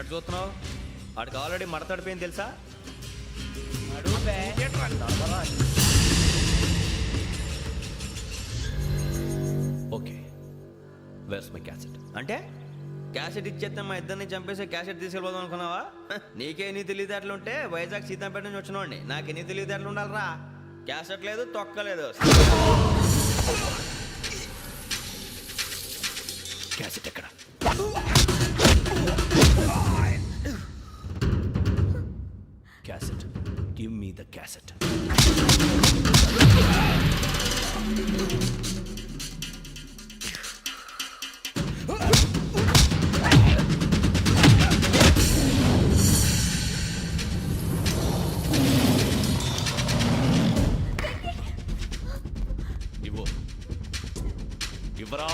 ఏంటంటే చూస్తున్నావు? వాడికి ఆల్రెడీ మడతడిపోయింది తెలుసా? Okay, where's my cassette. అంటే క్యాసెట్ ఇచ్చేస్తే మా ఇద్దరిని చంపేసి క్యాసెట్ తీసుకెళ్ళిపోదాం అనుకున్నావా? నీకే ఎన్ని తెలివితేటలు ఉంటే వైజాగ్ సీతంపేట నుంచి వచ్చినోడిని నాకు ఎన్ని తెలివితేటలు ఉండాలిరా? క్యాసెట్ లేదు, తొక్కలేదు. క్యాసెట్ ఎక్కడ? Cassette, give me the cassette. ఇవ్వు, ఇవ్వరా.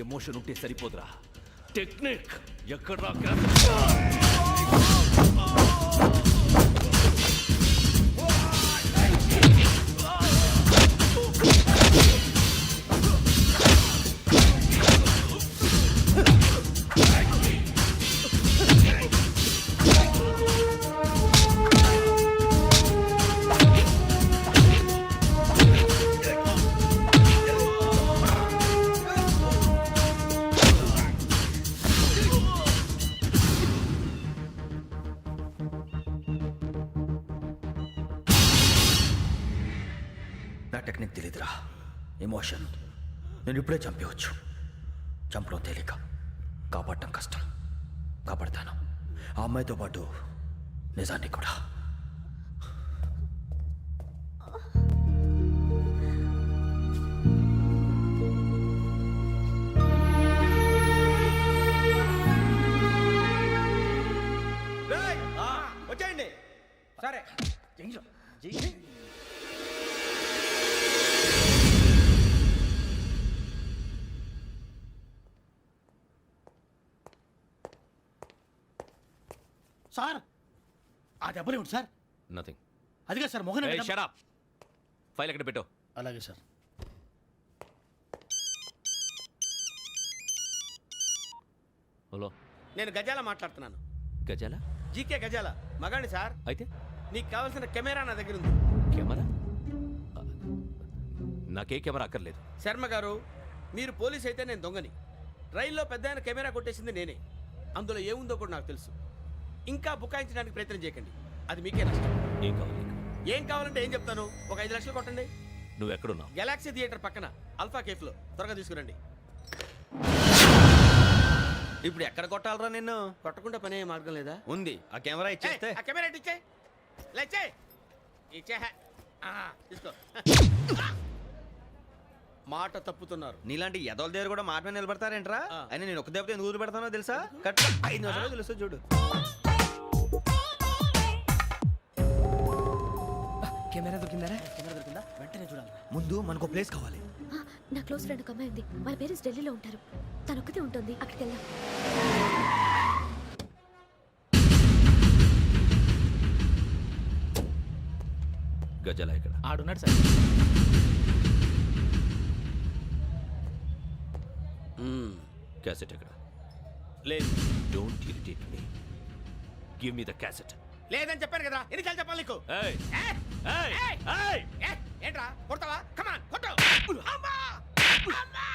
ఎమోషన్ ఉంటే సరిపోదురా, టెక్నిక్ ఎక్కడ? నా టెక్నిక్ తెలీదురా, ఎమోషన్. నేను ఇప్పుడే చంపేవచ్చు. చంపడం తేలిక, కాపాడటం కష్టం. కాపాడతాను ఆ అమ్మాయితో పాటు నిజాన్ని కూడా. వచ్చేయండి. సరే, సార్ ఆ దెబ్బలేమిటి సార్? నథింగ్. అదిగా sir Mohan. Shut up. File ఎక్కడ పెట్టు? అలాగే సార్. హలో, నేను గజాల మాట్లాడుతున్నాను. గజాల? జీకే గజాల మగాండి సార్. అయితే నీకు కావాల్సిన కెమెరా నా దగ్గర ఉంది. కెమెరా? నాకే కెమెరా అక్కర్లేదు. శర్మ గారు, మీరు పోలీస్ అయితే నేను దొంగని. రైల్లో పెద్ద ఆయన కెమెరా కొట్టేసింది నేనే. అందులో ఏముందో కూడా నాకు తెలుసు. ఇంకా బుకాయించడానికి ప్రయత్నం చేయకండి, అది మీకే నష్టం. ఏం కావాలి? ఏం కావాలంటే ఏం చెప్తాను. ఒక 5 లక్షలు కొట్టండి. నువ్వు ఎక్కడున్నావు? గెలాక్సీ థియేటర్ పక్కన అల్ఫా కేఫ్లో. త్వరగా తీసుకురండి. ఇప్పుడు ఎక్కడ కొట్టాలరా నిన్ను? కొట్టకుండా పనే మార్గం లేదా? ఉంది. ఆ కెమెరా ఇచ్చేస్తే. ఆ కెమెరా ఇచ్చే లేచే ఇచ్చే. తీసుకో. మాట తప్పుతున్నారు. నీలాంటి ఎదల దగ్గర కూడా మాట మీద నిలబడతారేంట్రా? అయినా నేను ఒక దెబ్బతో ఎందుకు ఊరు పెడతానో తెలుసా? కట్ 5 నిమిషాలు తెలుసు చూడు. కెమెరా దొరికిందా? వెంటనే చూడాలి. ముందు మనకు ప్లేస్ కావాలి. నా క్లోజ్ ఫ్రెండ్ ఒక అమ్మాయి ఉంది. వాళ్ళ పేరెంట్స్ ఢిల్లీలో ఉంటారు. తను ఒక్కతే ఉంటుంది. అక్కడికి వెళ్దాం. గజాల ఇక్కడ ఆడున్నాడు సార్. క్యాసెట్ ఎక్కడ? లేదు. Don't irritate me. Give me the cassette. లేదని చెప్పాను కదా, ఎన్నిసార్లు చెప్పాలి నీకు? ఏయ్ ఏయ్ ఏయ్, ఏంట్రా కొడతావా? కమాన్ కొట్టు. అమ్మా! అమ్మా!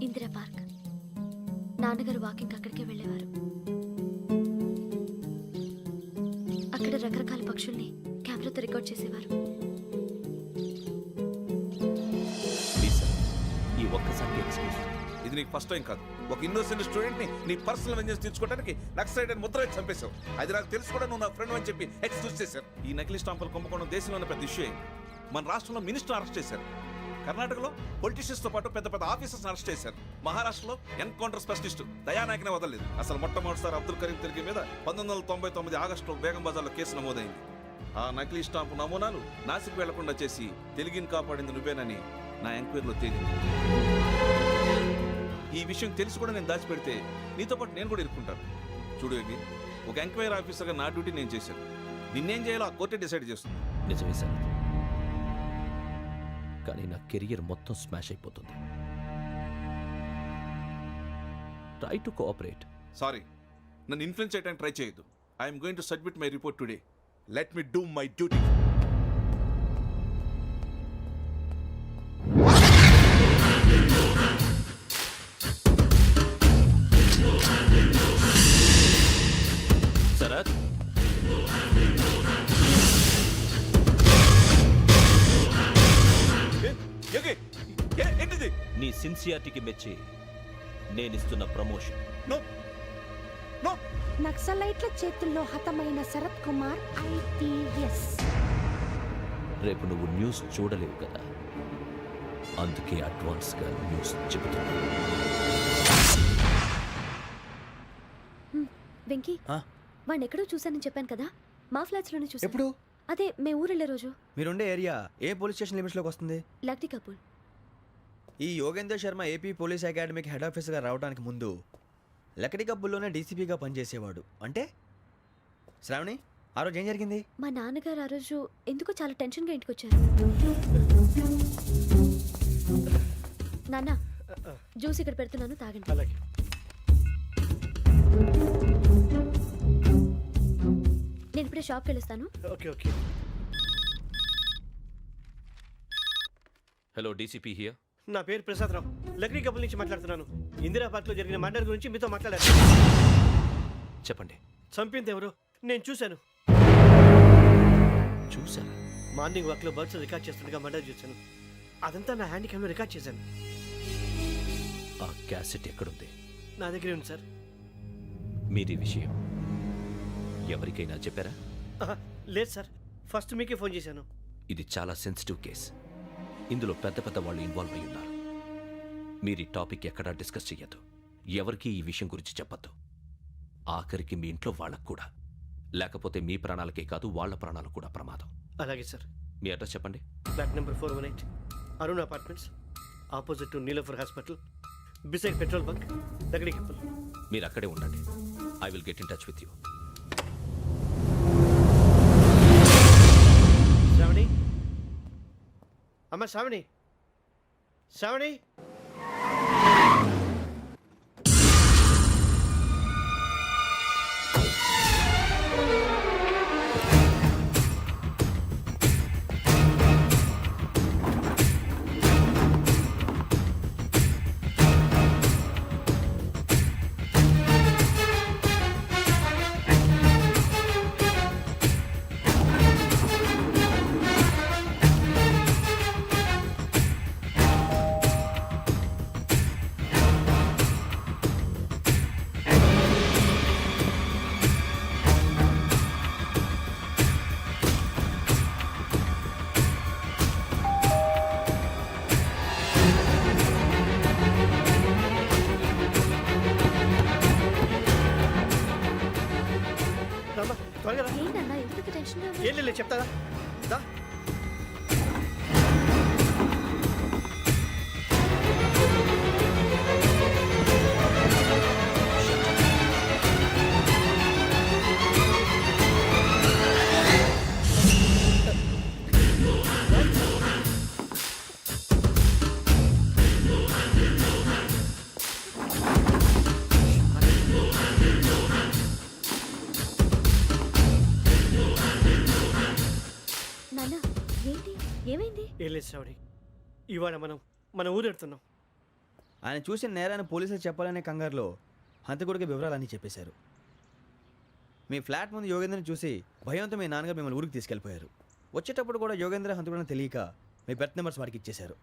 ఇందిరా పార్క్. నాన్నగారు వాకింగ్ అక్కడికే వెళ్ళేవారు. రకరకాల పక్షుల్ని కెమెరాతో రికార్డ్ చేసేవారు. ప్లీజ్ సార్, ఈ ఒక్కసారికి ఎక్స్క్యూజ్. ఇది నీకు ఫస్ట్ టైం కాదు. ఒక ఇన్నోసెంట్ స్టూడెంట్ ని నీ పర్సనల్ వెంజెన్స్ తీర్చుకోవడానికి నక్సలైట్ అని ముద్ర వేసి చంపేశావు. అది నాకు తెలుసు కూడా నువ్వు నా ఫ్రెండ్ అని చెప్పి ఎక్స్క్యూజ్ చేశారు. ఈ నకిలీ స్టాంపులు కుంభకోణం దేశంలో ఉన్న పెద్ద ఇష్యూ అయింది. మన రాష్ట్రంలో మినిస్టర్ అరెస్ట్ చేశారు. కర్ణాటకలో పొలిటీషియన్స్ తో పాటు పెద్ద పెద్ద ఆఫీసర్స్ అరెస్ట్ చేశారు. మహారాష్ట్రలో ఎన్కౌంటర్ స్పెషలిస్ట్ దయానాయకనే వదలలేదు. అసలు మొట్టమొదటిసారి అబ్దుల్ కరీం తిరిగి మీద 1999 ఆగస్టులో బేగం బజార్లో కేసు నమోదైంది. ఆ నకిలీ స్టాంపు నమూనాలు నాసిక్ వెళ్లకుండా చేసి తెలుగుని కాపాడింది నువ్వేనని నా ఎంక్వైరీలో తేలింది. ఈ విషయం తెలిసి కూడా నేను దాచిపెడితే నీతో పాటు నేను కూడా ఇరుక్కుంటాను. చూడు యోగి, ఒక ఎంక్వైరీ ఆఫీసర్గా నా డ్యూటీ నేను చేశాను. నిన్నేం చేయాలో ఆ కోర్టే డిసైడ్ చేస్తుంది. నిజమే సార్, కానీ నా కెరియర్ మొత్తం స్మాష్ అయిపోతుంది. Try to cooperate. సారీ, నన్ను ఇన్ఫ్లుయెన్స్ చేయడానికి ట్రై చేయొద్దు. I'm going to submit my report today. Let me do my duty. Sharath, ఏంటిది? నీ సిన్సియారిటీకి మెచ్చి నేనిస్తున్న ప్రమోషన్. No no. నక్సలైట్ల చేతుల్లో హతమైన శరత్ కుమార్ ఐపీఎస్. రేపు నువ్వు న్యూస్ చూడలేవు కదా, అందుకే అడ్వాన్స్గా న్యూస్ చెబుతున్నా. వెంకీ, ఆ? వాడిని ఎక్కడో చూశానని చెప్పాను కదా, మా ఫ్లాట్స్ లోనే చూసాను. ఎప్పుడు? అదే మేము ఊరెళ్ళే రోజు. మీరుండే ఏరియా ఏ పోలీస్ స్టేషన్ లిమిట్స్ లోకి వస్తుంది? లక్టీ కపూర్. ఈ యోగేందర్ శర్మ ఏపీ పోలీస్ అకాడమీకి హెడ్ ఆఫీసర్గా రావడానికి ముందు లకడి కబ్బుల్లోనే డీసీపీగా పనిచేసేవాడు. అంటే శ్రావణి, ఆ రోజు ఏం జరిగింది? మా నాన్నగారు ఆ రోజు ఎందుకో చాలా టెన్షన్గా ఇంటికి వచ్చారు. నాన్న, జ్యూస్ ఇక్కడ పెడుతున్నాను, తాగండి. అలాగే. నేను ఇప్పుడే షాప్కి వెళ్ళొస్తాను. Okay okay. Hello, DCP here. నా పేరు ప్రసాదరావు, లక్డీ కపుల్ నుంచి మాట్లాడుతున్నాను. ఇందిరా పార్క్లో జరిగిన మర్డర్ గురించి మీతో మాట్లాడారు. చెప్పండి. చంపింది ఎవరు నేను చూశాను. చూసారా? మార్నింగ్ వాక్లో బర్డ్స్ రికార్డ్ చేస్తుండగా మర్డర్ చూశాను. అదంతా నా హ్యాండ్ క్యామ్లో రికార్డ్ చేశాను. ఆ క్యాసెట్ ఎక్కడుంది? నా దగ్గరే ఉంది సార్. మీది విషయం ఎవరికైనా చెప్పారా? ఆహా, లేదు సార్, ఫస్ట్ మీకే ఫోన్ చేశాను. ఇది చాలా సెన్సిటివ్ కేస్. ఇందులో పెద్ద పెద్ద వాళ్ళు ఇన్వాల్వ్ అయి ఉన్నారు. మీరు ఈ టాపిక్ ఎక్కడా డిస్కస్ చెయ్యొద్దు. ఎవరికి ఈ విషయం గురించి చెప్పొద్దు. ఆఖరికి మీ ఇంట్లో వాళ్ళకు కూడా. లేకపోతే మీ ప్రాణాలకే కాదు, వాళ్ళ ప్రాణాలకు కూడా ప్రమాదం. అలాగే సార్. మీ అడ్రస్ చెప్పండి. Flat number 418, Arun apartments, opposite to Niloufer hospital, beside petrol bunk, Lakdikapul. మీరు అక్కడే ఉండండి. I will get in touch with you. Shravani, అమ్మ శ్రావణి, శ్రావణి. రామ్మా, త్వరగా రా. ఏంటన్నా ఎందుకు టెన్షన్గా ఉన్నారు? ఏం లేదు, చెప్తారా దా. నాన్న, ఏంటి, ఏమైంది? ఏం లేదు శ్రావణి, ఇవాళ మనం మన ఊరు వెళ్తున్నాం. ఆయన చూసిన నేరాన్ని పోలీసులు చెప్పాలనే కంగారులో హంతకుడికి వివరాలన్నీ చెప్పేశారు. మీ ఫ్లాట్ ముందు యోగేంద్రని చూసి భయంతో మీ నాన్నగారు మిమ్మల్ని ఊరికి తీసుకెళ్ళిపోయారు. వచ్చేటప్పుడు కూడా యోగేంద్ర హంతకుడని తెలియక మీ బెర్త్ నెంబర్స్ వాడికి ఇచ్చేశారు.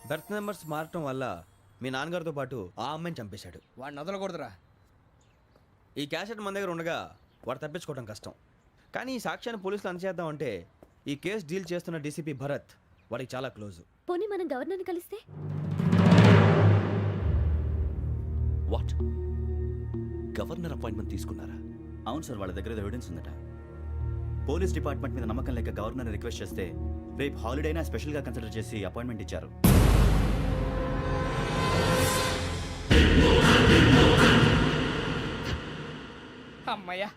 బెర్త్ నెంబర్స్ మారటం వల్ల మీ నాన్నగారితో పాటు ఆ అమ్మాయిని చంపేశాడు. వాడిని వదలకూడదురా. ఈ క్యాసెట్ మన దగ్గర ఉండగా వాడు తప్పించుకోవడం కష్టం. కానీ ఈ సాక్ష్యాన్ని పోలీసులు అందజేద్దామంటే ఈ కేసు డీల్ చేస్తున్న డీసీపీ భరత్ వాడికి చాలా క్లోజు. పోనీ మనం గవర్నర్ని కలిస్తే? వాట్? గవర్నర్ అపాయింట్మెంట్ తీసుకున్నారా? అవును సార్, వాళ్ళ దగ్గర ఎవిడెన్స్ ఉందట. పోలీస్ డిపార్ట్మెంట్ మీద నమ్మకం లేక గవర్నర్ రిక్వెస్ట్ చేస్తే రేపు హాలిడేనా స్పెషల్గా కన్సిడర్ చేసి అపాయింట్మెంట్ ఇచ్చారు. అమ్మయ్యా,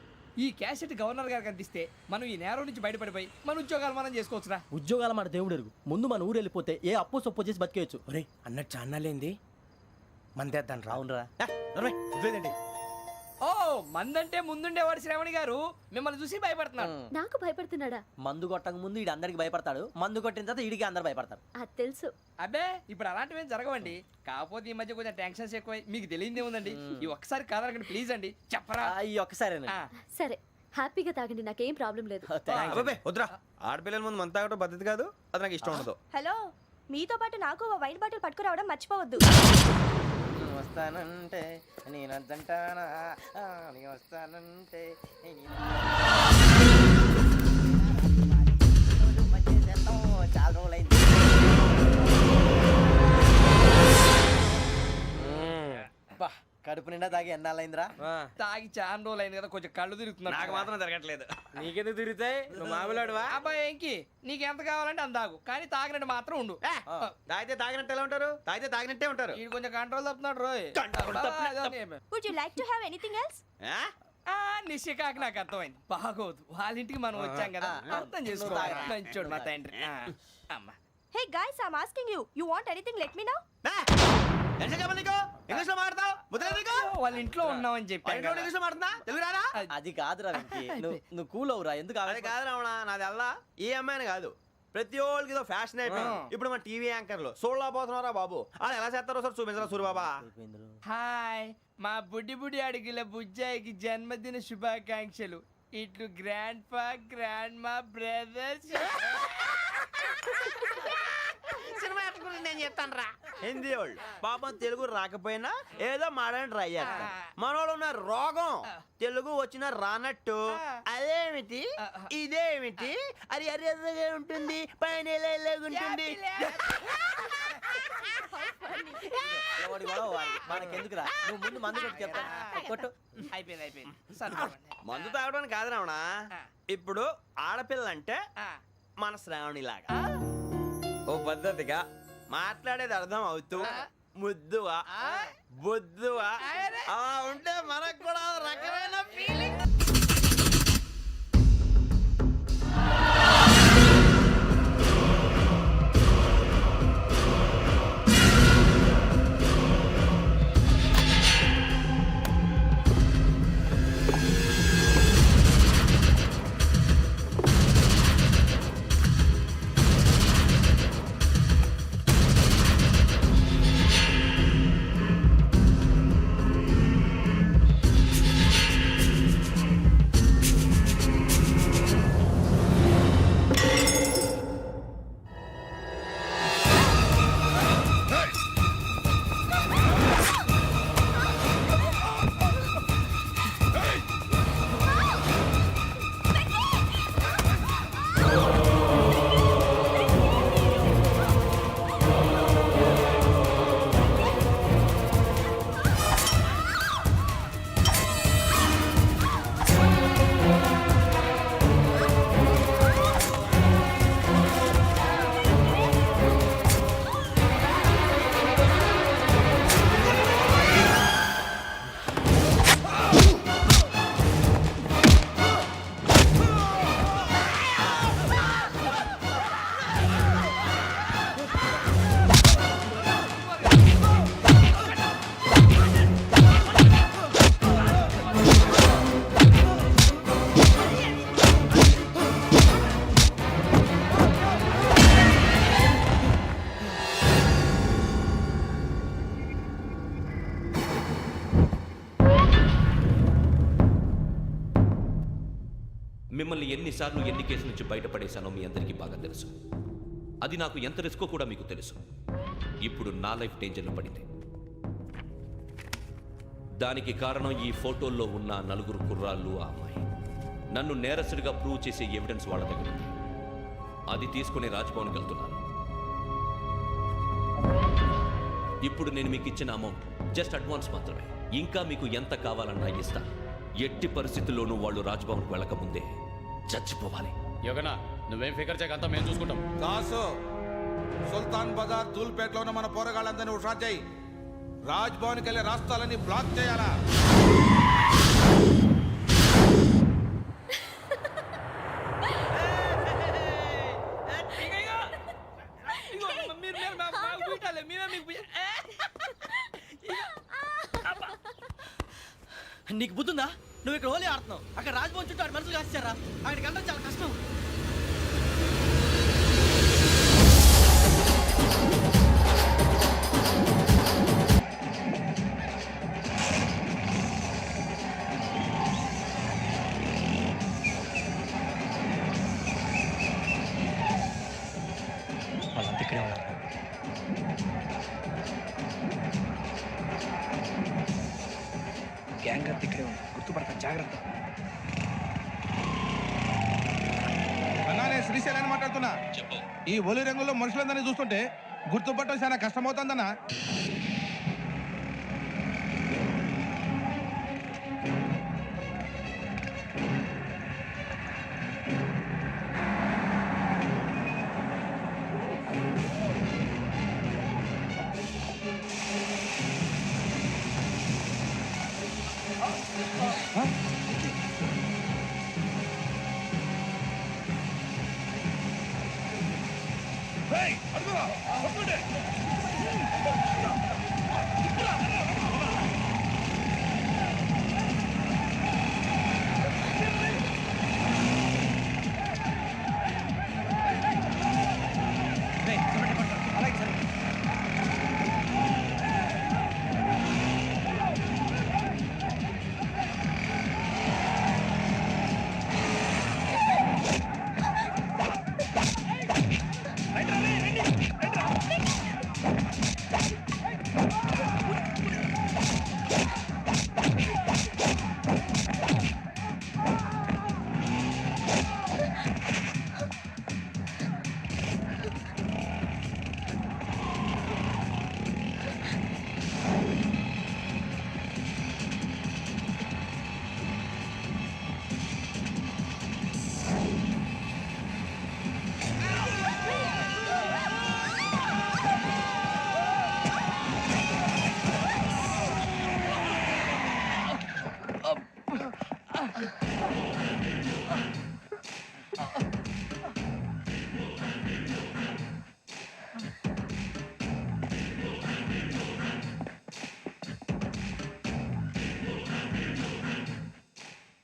ఈ క్యాసెట్ గవర్నర్ గారికి అందిస్తే మనం ఈ నేరం నుంచి బయటపడిపోయి మన ఉద్యోగాలు మనం చేసుకోవచ్చురా. ఉద్యోగాల మాట దేవుడు ఎరుగు. ముందు మన ఊరు వెళ్ళిపోతే ఏ అప్పు సొప్పు చేసి బతికేయచ్చు. ఒరే అన్నట్టు చాన్నాలేంది మందేద్దాం రా. అవునరా? ఓ మందంటే ముందుండేవాడు శ్రావణి గారు మిమ్మల్ని చూసి భయపడుతున్నాడు. నాకు భయపడుతున్నాడా? మందు కొట్టక ముందు ఈడు అందరికి భయపడతాడు, మందు కొట్టిన తర్వాత ఈడికి అందరు భయపడతారు. అది తెలుసు. అబ్బే ఇప్పుడు అలాంటివి ఏం జరగవండి. కాకపోతే ఈ మధ్య కొంచెం టెన్షన్స్ ఎక్కువై మీకు తెలియదే ఉందండి. ఈ ఒక్కసారి కాదనకండి ప్లీజ్ అండి, చెప్పరా. ఈ ఒక్కసారి ఆ, సరే హ్యాపీగా తాగండి, నాకేం ప్రాబ్లం లేదు. అబ్బాబే వద్దురా, ఆడపిల్లల ముందు మన తాగటం పద్ధతి కాదు, అది నాకు ఇష్టం ఉండదు. హలో, మీతో పాటు నాకు ఓ వైన్ బాటిల్ పట్టుకురావడం మర్చిపోవద్దు. వస్తానంటే నేనంటానా, వస్తానంటే చాలా రోజులైంది. బా, కడుపు నిండా తాగి ఎన్నాళ్ళైందిరా? తాగి చాలా రోజులు అయింది కదా, కొంచెం కళ్ళు తిరుగుతున్నాడు. నాకు మాత్రం జరగట్లేదు. నీకెందుకు తిరుగుతాయి? నువ్వు మామిలాడువా? అబ్బాయి ఏంకి నీకు ఎంత కావాలంటే అంత తాగు, కానీ తాగినట్టు మాత్రం ఉండు. తాగితే తాగినట్టు ఎలా ఉంటారు? తాగితే తాగినట్టే ఉంటారు. వీడు కొంచెం కంట్రోల్ తప్పుతున్నాడు రోయ్. Would you like to have anything else? ఆ? నిశ్చికాకి నాకు అర్థమైంది. బాగోదు, వాళ్ళ ఇంటికి మనం వచ్చాం కదా, అర్థం చేసుకోవాలి. మంచోడు మా తండ్రి. అమ్మ hey guys, I am asking you, you want anything let me know. ఎంత చెప్పాలి నీకు? ఇంగ్లీష్ లో మాట్లాడతావు? ముద్ర నీకు? వాళ్ళ ఇంట్లో ఉన్నామని చెప్పాను ఇంట్లో ఇంగ్లీష్ లో మాట్లాడుతున్నా? తెలుగు రాదా? అది కాదురా వెంకీ, నువ్వు కూల్ అవురా. ఎందుకు అది కాదు రావణ, నాది అల్లా ఈ అమ్మాయిని కాదు, ప్రతి ఒక్కరికి ఇదో ఫ్యాషన్ అయిపోయింది. ఇప్పుడు మన టీవీ యాంకర్లు సోళ్ళ పోతున్నారా బాబు, అది ఎలా చేస్తారో సార్ చూపించరా సూరిబాబా. హాయ్, మా బుడ్డి బుడి అడిగిల బుజ్జాయికి జన్మదిన శుభాకాంక్షలు. ఇట్లు గ్రాండ్ ఫా గ్రాండ్ మా బ్రదర్స్. సినిమా గురించి నేను చెప్తాను రా. హిందీ వాళ్ళు పాపం తెలుగు రాకపోయినా ఏదో మాడని ట్రై చేస్తారు. మనోళ్ళు ఉన్న రోగం తెలుగు వచ్చిన రానట్టు అదేమిటి ఇదేమిటి అది అర్యగా ఉంటుంది, పైన ఉంటుంది. మనకెందుకురా, నువ్వు ముందు మందు కొట్టి చెప్తాను. కొట్టు. అయిపోయింది అయిపోయింది. సరిపోండి. మందు తాగడానికి కాదు రావణ, ఇప్పుడు ఆడపిల్ల అంటే మన శ్రావణి లాగా ఓ పద్ధతిగా మాట్లాడేది అర్థం అవుతూ ముద్దువా బొద్దువా అలా ఉంటే మనకు కూడా రకమైన ఫీలింగ్. మిమ్మల్ని ఎన్నిసార్లు ఎన్ని కేసుల నుంచి బయటపడేశానో మీ అందరికీ బాగా తెలుసు. అది నాకు ఎంత రిస్కో కూడా మీకు తెలుసు. ఇప్పుడు నా లైఫ్ డేంజర్లో పడింది. దానికి కారణం ఈ ఫోటోల్లో ఉన్న 4 కుర్రాళ్ళు, ఆ అమ్మాయి. నన్ను నేరస్తుడిగా ప్రూవ్ చేసే ఎవిడెన్స్ వాళ్ళ దగ్గర ఉంది. అది తీసుకుని రాజ్భవన్కి వెళ్తున్నాను. ఇప్పుడు నేను మీకు ఇచ్చిన అమౌంట్ జస్ట్ అడ్వాన్స్ మాత్రమే. ఇంకా మీకు ఎంత కావాలన్నా ఇస్తాను. ఎట్టి పరిస్థితుల్లోనూ వాళ్ళు రాజ్భవన్కి వెళ్ళకముందే చచ్చిపోవాలి. యోగనా నువ్వేం ఫికర్ చేయక అంతా మేము చూసుకుంటాం. దాసు, సుల్తాన్ బజార్ ధూల్పేటలో ఉన్న మన పోరగాళ్ళందరినీ హుషారు చేయి. రాజ్ భవన్కి వెళ్ళే రాష్ట్రాలన్నీ బ్లాక్ చేయాలా? నీకు బుద్ధుందా? నువ్వు ఇక్కడ హోలీ ఆడుతున్నావు, అక్కడ రాజ్భవన్ చుట్టూ ఆడు మనుషులు కాస్తారా? అక్కడికి వెళ్ళడం చాలా కష్టం. వాళ్ళంతా ఇక్కడే ఉన్నారు. గ్యాంగ్ అంతా ఇక్కడే ఉంది, గుర్తుపడతాను, జాగ్రత్త. శ్రీశైలాన్ని మాట్లాడుతున్నా. ఈ ఒలి రంగుల్లో మనుషులందరినీ చూస్తుంటే గుర్తుపట్టడం చాలా కష్టమవుతుందన్నా.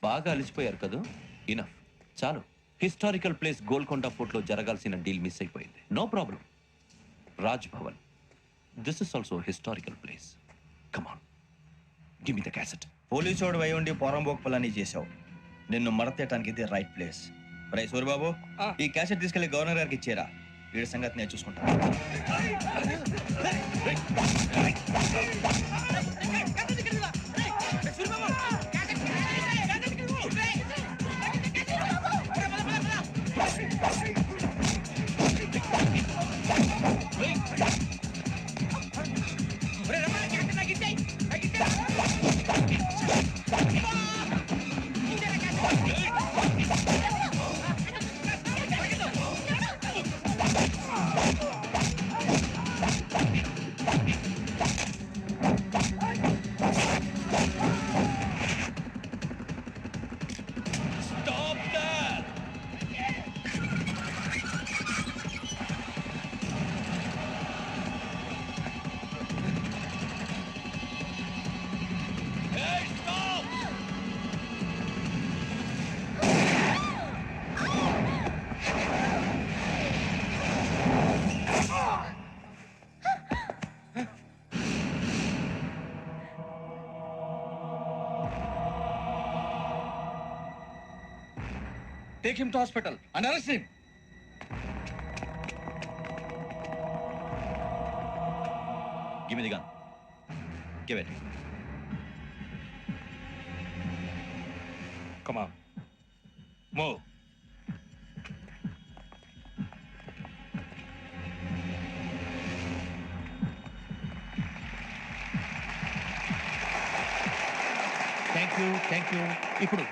బాగా అలిసిపోయారు కదా? ఇనఫ్, చాలు. హిస్టారికల్ ప్లేస్ గోల్కొండ ఫోర్ట్లో జరగాల్సిన డీల్ మిస్ అయిపోయింది. No problem. Raj Bhavan, this is also historical place. Come on, give me the cassette. పోలీసోడు వై ఉండి పోరంబోక్ పని చేసావు. నిన్ను మడతేయటానికి ఇది రైట్ ప్లేస్. రై సూరిబాబు, ఈ క్యాసెట్ తీసుకెళ్లి గవర్నర్ గారికి ఇచ్చేరా. వీడి సంగతి నేను చూసుకుంటాను. Take him to hospital and arrest him. Give me the gun. Give it. Come on. Move. Thank you. ఇప్పుడు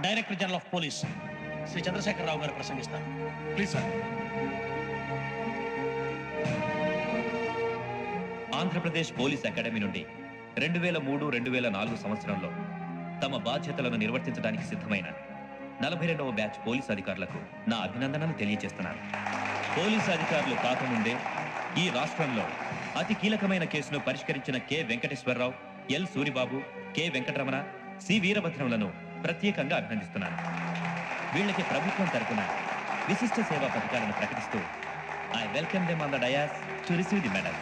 director general of police Shri Chandrasekhararao గారు ప్రసంగిస్తారు. Please sir. Andhra Pradesh police academy నుండి 2003-2004 సంవత్సరంలో తమ బాధ్యతలను నిర్వర్తించడానికి సిద్ధమైన 42వ బ్యాచ్ పోలీస్ అధికారులకు నా అభినందనలు తెలియజేస్తున్నాను. పోలీసు అధికారులు కాకముందే ఈ రాష్ట్రంలో అతి కీలకమైన కేసును పరిష్కరించిన K Venkateswararao, L Suribabu, K Venkataramana, C వీరభద్రంలను ప్రత్యేకంగా అభినందిస్తున్నాను. వీళ్ళకి ప్రభుత్వం తరపున విశిష్ట సేవా పథకాలను ప్రకటిస్తూ I welcome them on the dais to receive the medal.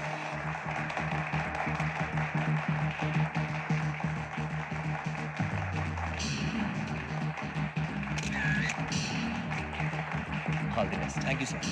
All the best. Thank you sir.